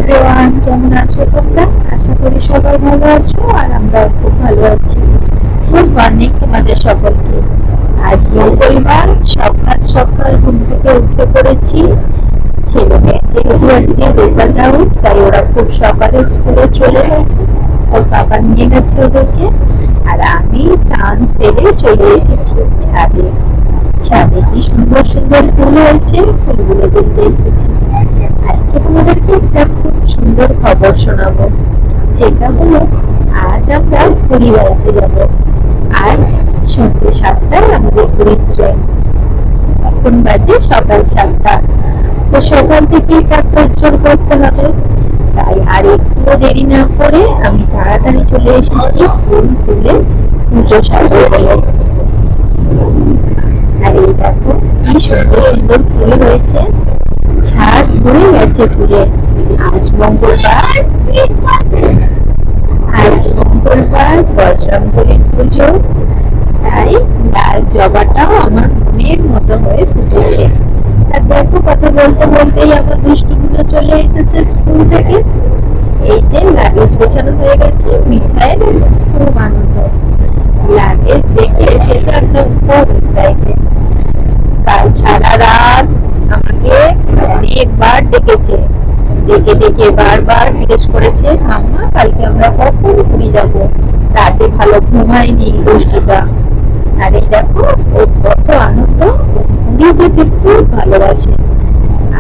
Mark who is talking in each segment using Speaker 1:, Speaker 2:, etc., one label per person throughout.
Speaker 1: Everyone, কেমন আছো তোমরা? আশা করি সবাই ভালো আছো আর আমরাও খুব ভালো আছি। গুড মর্নিং তোমাদের সকলকে। আজ মঙ্গলবার, সকাল সকাল ঘুম থেকে উঠে পড়েছি। ছেলে মেয়ের যেহেতু আজকে রেজাল্ট আউট, তাই ওরা খুব সকালে স্কুলে চলে গেছে। ওর বাবা নিয়ে গেছে ওদেরকে, আর আমি স্নান সেরে চলে এসেছি ছাদে। ছাদে কি সুন্দর সুন্দর ফুল হয়েছে, ফুলগুলো দেখতে এসেছি। আজকে তোমাদেরকে একটা খুব সুন্দর খবর শোনাবো, যেটা হলো আজ আমরা পুরী বেড়াতে যাব। আজ সন্ধ্যে 7টায় আমাদের পুরীর ট্রেন। এখন বাজে সকাল 7টা। তো সকাল থেকেই কাজ করতে হবে, তাই আর একটু দেরি না করে আমি তাড়াতাড়ি চলে এসেছি ফুল তুলে পুজো সাজাবো বলে। আর এই দেখো কি সুন্দর সুন্দর ফুল হয়েছে, ছাদ ভরে গেছে ফুলে। আজ মঙ্গলবার, বজরংবলীর পুজো, তাই লাল জবাটাও আমার মনের মতো হয়ে ফুটেছে। আর দেখো কথা বলতে বলতেই আমার দুষ্টুগুলো চলে এসেছে স্কুল থেকে। এই যে লাগেজ গোছানো হয়ে গেছে, মিঠাইয়ের খুব আনন্দ। লাগেজ দেখে সে তো একদম খুব এক্সাইটেড। কাল সারা রাত আমাকে অনেকবার ডেকেছে, ডেকে ডেকে বারবার জিজ্ঞেস করেছে, মাম্মা কালকে আমরা কখন পুরী যাব। রাতে ভালো ঘুমায়নি দুষ্টুটা। আর এই দেখো ওর কত আনন্দ, পুরী যেতে খুব ভালোবাসে।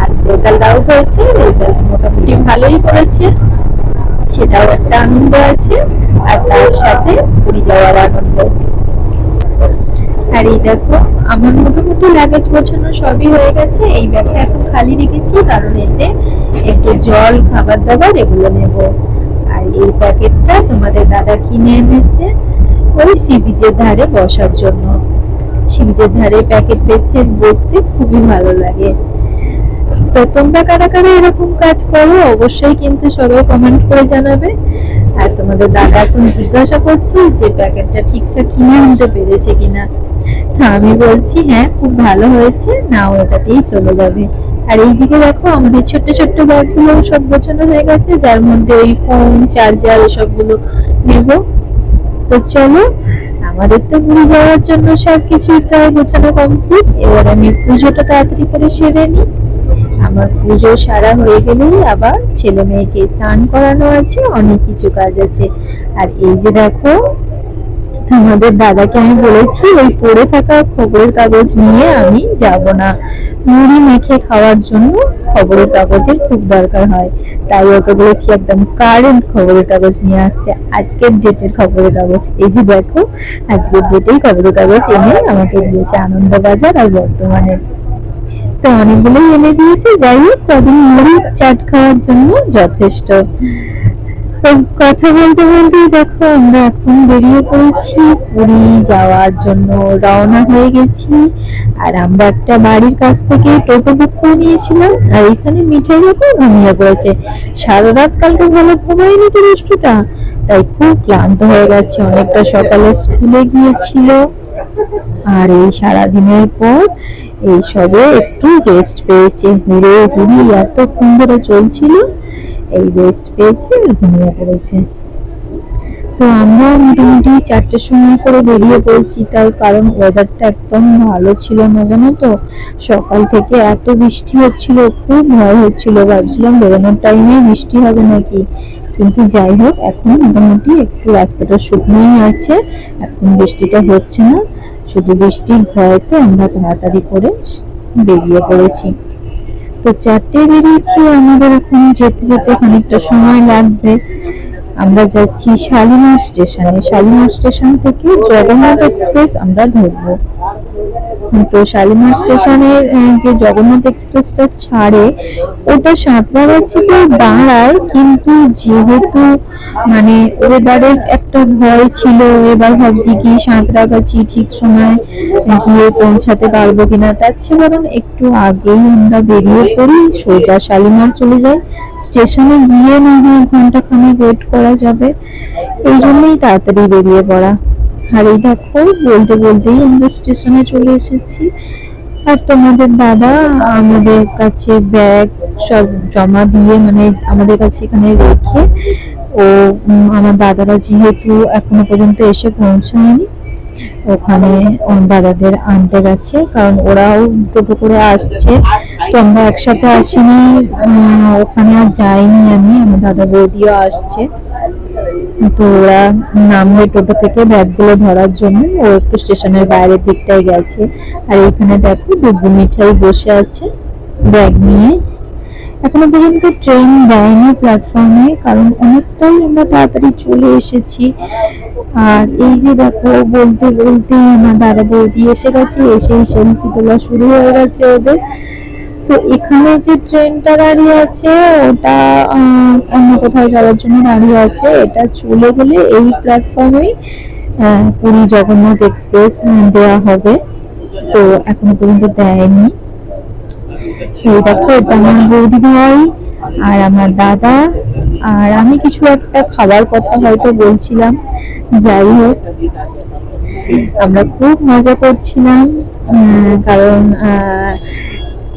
Speaker 1: আজ রেজাল্ট আউট হয়েছে, রেজাল্ট মোটামুটি ভালোই করেছে, সেটাও একটা আনন্দ আছে। আর তার সাথে পুরী যাওয়ার আনন্দ। আর এই দেখো আমার মোটামুটি লাগেজ গোছানো সবই হয়ে গেছে। এই ব্যাগটা এখন খালি রেখেছি, কারণ এতে একটু জল, খাবার দাবার এগুলো নেব। আর এই প্যাকেটটা তোমাদের দাদা কিনে এনেছে ওই সি বিচের ধারে বসার জন্য। সি বিচের ধারে প্যাকেট পেতে বসতে খুবই ভালো লাগে। তো তোমরা কারা কারা এরকম কাজ করো অবশ্যই কিন্তু সবাই কমেন্ট করে জানাবে। আর তোমাদের দাদা এখন জিজ্ঞাসা করছে যে প্যাকেটটা ঠিকঠাক কিনে আনতে পেরেছে কিনা। তা আমি বলছি হ্যাঁ খুব ভালো হয়েছে, নাও ওটাতেই চলে যাবে। আর এইদিকে দেখো আমাদের ছোট্ট ছোট্ট ব্যাগগুলো সব গোছানো হয়ে গেছে, যার মধ্যে ওই ফোন, চার্জার এসবগুলো নেব। তো চলো, আমাদের তো পুরী যাওয়ার জন্য সবকিছুই প্রায় গোছানো কমপ্লিট। এবার আমি পুজোটা তাড়াতাড়ি করে সেরে নিই। আমার পুজো সারা হয়ে গেলেই আবার ছেলে মেয়েকে স্নান করানো আছে, অনেক কিছু কাজ আছে। আর এই যে দেখো তোমাদের দাদাকে আমি বলেছি ওই পড়ে থাকা খবরের কাগজ নিয়ে আমি যাব না, মুড়ি মেখে খাওয়ার জন্য খবরের কাগজের খুব দরকার হয়। তাই ওকে বলেছি একদম কারেন্ট খবরের কাগজ নিয়ে আসতে, আজকের ডেটের খবরের কাগজ। এই যে দেখো আজকের ডেটেই খবরের কাগজ এনে আমাকে দিয়েছে, আনন্দবাজার আর বর্তমানের। তো অনেকগুলোই এনে দিয়েছে, যাই হোক কদিন মুড়ি চাট খাওয়ার জন্য যথেষ্ট। তো কথা বলতে বলতেই দেখো আমরা এখন বেরিয়ে পড়েছি পুরী যাওয়ার জন্য, রওনা হয়ে গেছি। আর আমরা একটা বাড়ির কাছ থেকে টোটো বুক করে নিয়েছিলাম, আর এখানে মিঠাই দেখো ঘুমিয়ে পড়েছে। সারা রাত কালকে ভালো ঘুমায়নি তো দুষ্টুটা, তাই খুব ক্লান্ত হয়ে গেছে, অনেকটা সকালে স্কুলে গিয়েছিল। আর এই সারাদিনের পর এই সবে একটু রেস্ট পেয়েছে, হুড়োহুড়ি এতক্ষণ ধরে চলছিল, এই রেস্ট পেয়েছে, ঘুমিয়ে পড়েছে। তো আমরা মোটামুটি 4টের সময় করে বেরিয়ে পড়েছি, তার কারণ ওয়েদারটা একদম ভালো ছিল না, জানো তো সকাল থেকে এত বৃষ্টি হচ্ছিল, খুব ভয় হচ্ছিল, ভাবছিলাম বেরোনোর টাইমে বৃষ্টি হবে নাকি। কিন্তু যাই হোক এখন মোটামুটি একটু রাস্তাটা শুকনোই আছে, এখন বৃষ্টিটা হচ্ছে না। শুধু বৃষ্টির ভয়তে আমরা তাড়াতাড়ি করে বেরিয়ে পড়েছি। তো 4টায় বেরিয়েছি, আমাদের এখন যেতে যেতে খানিকটা সময় লাগবে। আমরা যাচ্ছি শালিমার স্টেশনে, শালিমার স্টেশন থেকে জগন্নাথ এক্সপ্রেস আমরা ধরবো। তো শালিমার স্টেশনের যে জগন্নাথ এক্সপ্রেসটা ছাড়ে ওটা সাঁতরাগাছিতে দাঁড়ায়, কিন্তু যেহেতু মানে ওয়েদারের একটা ভয় ছিল, এবার ভাবছি কি সাঁতরাগাছি ঠিক সময় গিয়ে পৌঁছাতে পারবো কিনা, তার চেয়ে বরং একটু আগেই আমরা বেরিয়ে পড়ি, সোজা শালিমার চলে যাই। স্টেশনে গিয়ে না হয় ঘন্টা খানেক ওয়েট করা যাবে, এই জন্যই তাড়াতাড়ি বেরিয়ে পড়া। আর এই দেখো বলতে বলতেই আমরা স্টেশনে চলে এসেছি। আর তোমাদের দাদা আমাদের কাছে ব্যাগ সব জমা দিয়ে, মানে আমাদের কাছে এখানে রেখে ও আমার দাদারা যেহেতু এখনো পর্যন্ত এসে পৌঁছায়নি, ওখানে দাদাদের আনতে গেছে, কারণ ওরাও টোটো করে আসছে, তো আমরা একসাথে আসিনি। ওখানে আর যাইনি আমি, আমার দাদা বৌদিও আসছে, তো ওরা নামবে টোটো থেকে ব্যাগগুলো ধরার জন্য। ও একটু স্টেশনের বাইরের দিকটায় গেছে। আর এখানে দেখো ডুবু মিঠাই বসে আছে ব্যাগ নিয়ে। এখনো পর্যন্ত ট্রেন দেয়নি প্ল্যাটফর্মে, কারণ অনেকটাই আমরা তাড়াতাড়ি চলে এসেছি। আর এই যে দেখো, বলতে বলতে আমার দাদা বৌদি এসে গেছে, এসেই সেলফি তোলা শুরু হয়ে গেছে ওদের। তো এখানে যে ট্রেনটা দাঁড়িয়ে আছে ওটা অন্য কোথাও যাওয়ার জন্য দাঁড়িয়ে আছে। এটা চলে গেলে এই প্ল্যাটফর্মে পুরী জগন্নাথ এক্সপ্রেস দেওয়া হবে, তো এখনো পর্যন্ত দেয়নি। এই দেখো, এটা আমার বৌদি ভাই আর আমার দাদা, আর আমি কিছু একটা খাবার কথা হয়তো বলছিলাম। যাই হোক, আমরা খুব মজা করছিলাম, কারণ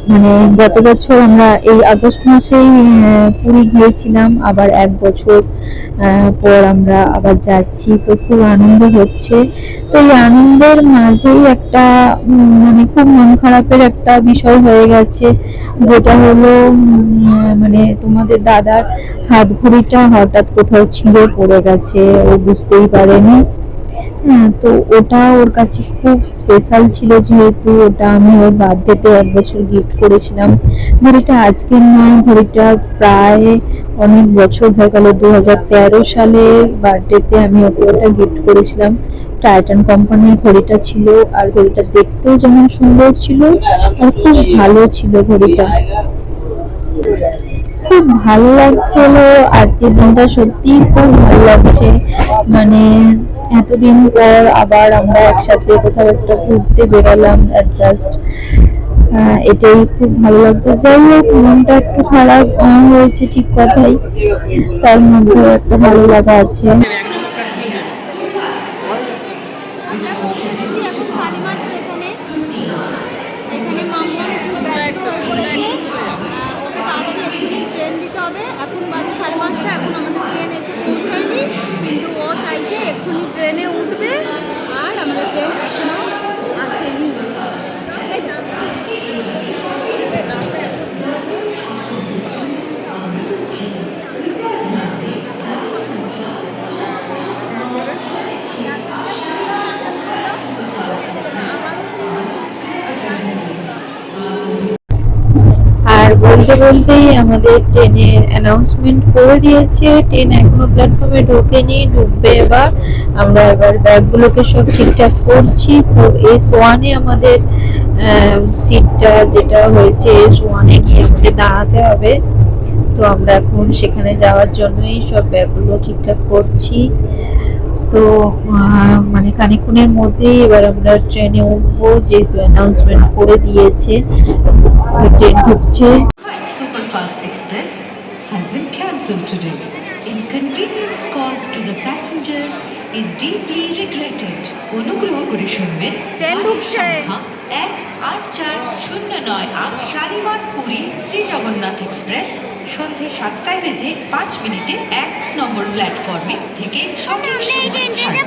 Speaker 1: মানে গত বছর আমরা এই আগস্ট মাসেই পুরী গিয়েছিলাম, আবার 1 বছর পর আমরা আবার যাচ্ছি, তো খুব আনন্দ হচ্ছে। তো এই আনন্দের মাঝেই একটা মানে খুব মন খারাপের একটা বিষয় হয়ে গেছে, যেটা হলো মানে তোমাদের দাদার হাত ঘড়িটা হঠাৎ কোথাও ছিঁড়ে পড়ে গেছে, ও বুঝতেই পারেনি। তো ওটা ওর কাছে খুব স্পেশাল ছিল, যেহেতু ওটা আমি ওর বার্থডেতে 1 বছর গিফট করেছিলাম। ঘড়িটা আজকের নয়, ঘড়িটা প্রায় অনেক বছর হয়ে গেল। 2013 সালে বার্থডেতে আমি ওকে ওটা গিফট করেছিলাম। টাইটান কোম্পানির ঘড়িটা ছিল, আর ঘড়িটা দেখতেও যেমন সুন্দর ছিল আর খুব ভালো ছিল ঘড়িটা। খুব ভালো লাগছিল আজকের দিনটা, সত্যি খুব ভালো লাগছে। মানে এতদিন পর আবার আমরা একসাথে কোথাও একটা ঘুরতে বেরোলাম এট লাস্ট, এটাই খুব ভালো লাগছে। যাই হোক, মনটা একটু খারাপ হয়েছে, ঠিক কথাই, তার মধ্যে একটা ভালো লাগা আছে।
Speaker 2: এখন বাজে 5:30, এখন আমাদের ট্রেন এসে পৌঁছায়নি, কিন্তু ও চাইছে এক্ষুনি ট্রেনে উঠবে, আর আমাদের ট্রেন এখনো আসেনি।
Speaker 1: আর বলতে বলতেই আমাদের ট্রেনের অ্যানাউন্সমেন্ট করে দিয়েছে, ট্রেন এখনো প্ল্যাটফর্মে ঢোকেনি, ঢুকবে এবার। আমরা এবার ব্যাগগুলোকে সব ঠিকঠাক করছি। তো S1-এ আমাদের সিটটা যেটা হয়েছে, S1-এ গিয়ে আমাদের দাঁড়াতে হবে। তো আমরা এখন সেখানে যাওয়ার জন্যই সব ব্যাগগুলো ঠিকঠাক করছি। তো মানে খানিকক্ষণের মধ্যেই এবার আমরা ট্রেনে উঠবো, যেহেতু অ্যানাউন্সমেন্ট করে দিয়েছে। ট্রেন ঢুকছে।
Speaker 3: Superfast Express has been cancelled today. Inconvenience caused to the passengers is deeply regretted. অনুগ্রহ করে শুনবেন
Speaker 2: ট্রেন ঢুকছে।
Speaker 3: 18409 শালিমার পুরী শ্রী জগন্নাথ এক্সপ্রেস সন্ধ্যে 7টায় বেজে 5 মিনিটে 1 নম্বর প্ল্যাটফর্মে থেকে সঠিক সময় ছাড়বে।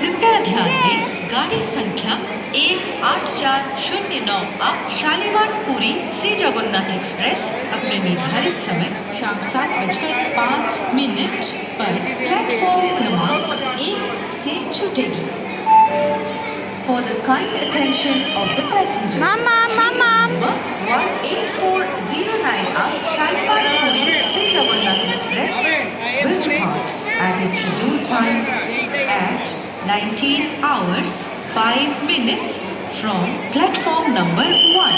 Speaker 3: कृपया ध्यान दें, गाड़ी संख्या 18409 शालीमार पुरी श्री जगन्नाथ एक्सप्रेस अपने निर्धारित समय शाम 7:05 पर प्लेटफॉर्म क्रमांक 1 से छूटेगी। For the kind attention of the passengers, number 18409 Shalimar Puri Sri Jagannath Express will depart at its scheduled time at 19 hours 5 minutes from platform number 1.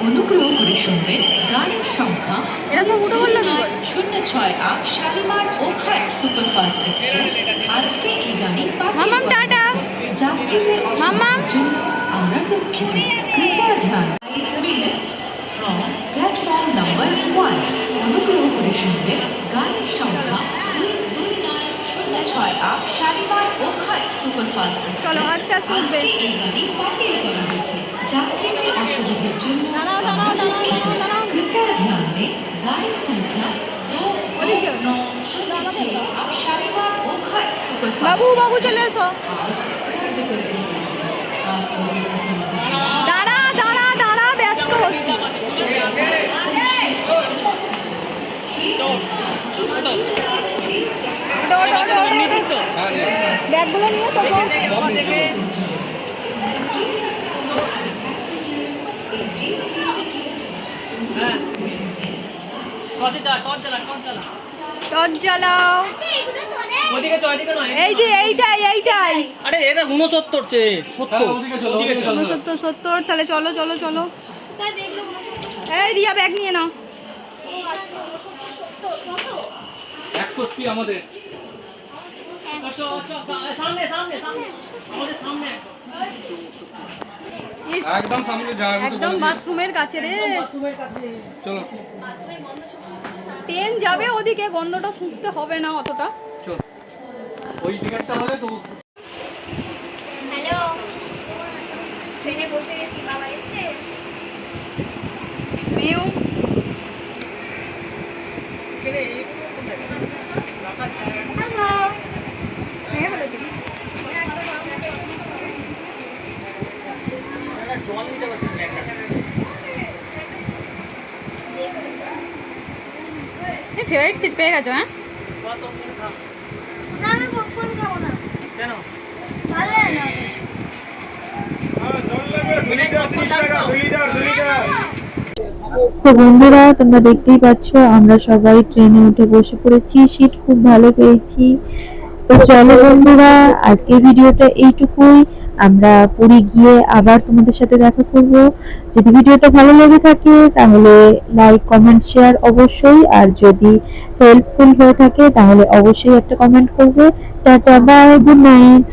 Speaker 3: অনুগ্রহ করে শুনবেন গাড়ির সংখ্যা 0908 শালিমার ওখা সুপারফাস্ট এক্সপ্রেস। আজকে এই গাড়ি বাতিল করা হয়েছে। যাত্রীদের অসুবিধার জন্য আমরা দুঃখিত। কৃপয়া ধ্যান 5 minutes from platform number 1. অনুগ্রহ করে শুনবেন গাড়ির সংখ্যা 22906 শালিমার ওখা সুপারফাস্ট এক্সপ্রেস। আজকে এই গাড়ি বাতিল করা হয়েছে। যাত্রীদের অসুবিধার জন্য
Speaker 2: দাঁড়াও, দাঁড়াও,
Speaker 3: আমরা
Speaker 2: দাঁড়াও,
Speaker 3: দুঃখিত।
Speaker 2: দাঁড়াও, দাঁড়াও।
Speaker 3: कृपया ध्यान दें गाड़ी संख्या
Speaker 2: ওদিক দিয়ে।
Speaker 3: 2906 अब शालीमार ओखा सुपरफास्ट
Speaker 2: বাবু, বাবু,
Speaker 3: एक्सप्रेस
Speaker 2: চলে एसो।
Speaker 3: आज रद्द कर दी गई है। आपको बिना सुविधा के
Speaker 2: দাঁড়া দাঁড়া দাঁড়া, ব্যস্ত হচ্ছি। ব্যাগগুলো নিয়ে চলো। টর্চ জ্বালাও। এই যে এইটাই এইটাই
Speaker 4: আরে এটা 69 চে 70
Speaker 2: 69 তাহলে চলো চলো চলো। এই রিয়া ব্যাগ নিয়ে নাও।
Speaker 4: 61 আমাদের সামনে সামনে সামনে আমাদের সামনে
Speaker 2: ইস,
Speaker 4: একদম সামনে জায়গা
Speaker 2: একদম বাথরুমের কাছে রে।
Speaker 4: বাথরুমের কাছে চলো
Speaker 2: ট্রেন যাবে ওদিকে, গন্ধটা শুকতে হবে না অতটা।
Speaker 4: চল ওই টিকেটটা হলে তো
Speaker 5: হ্যালো, ট্রেনে বসে গেছি, বাবা এসছে?
Speaker 2: মেউ
Speaker 5: হ্যালো।
Speaker 4: জল নিতে পারছি
Speaker 2: ফেভারিট সিট পেয়ে গেছো? হ্যাঁ,
Speaker 5: না, আমি পপকর্ন খাবো না,
Speaker 4: কেন
Speaker 5: ভালো লাগে না।
Speaker 1: তো বন্ধুরা, তোমরা দেখতেই পাচ্ছ আমরা সবাই ট্রেনে উঠে বসে পড়েছি, সিট খুব ভালো পেয়েছি। তো চলো বন্ধুরা, আজকের ভিডিওটা এইটুকুই। আমরা পুরী গিয়ে আবার তোমাদের সাথে দেখা করব। যদি ভিডিওটা ভালো লেগে থাকে তাহলে লাইক কমেন্ট শেয়ার অবশ্যই, আর যদি হেল্পফুল হয়ে থাকে তাহলে অবশ্যই একটা কমেন্ট করবে। Tata, bye, good night.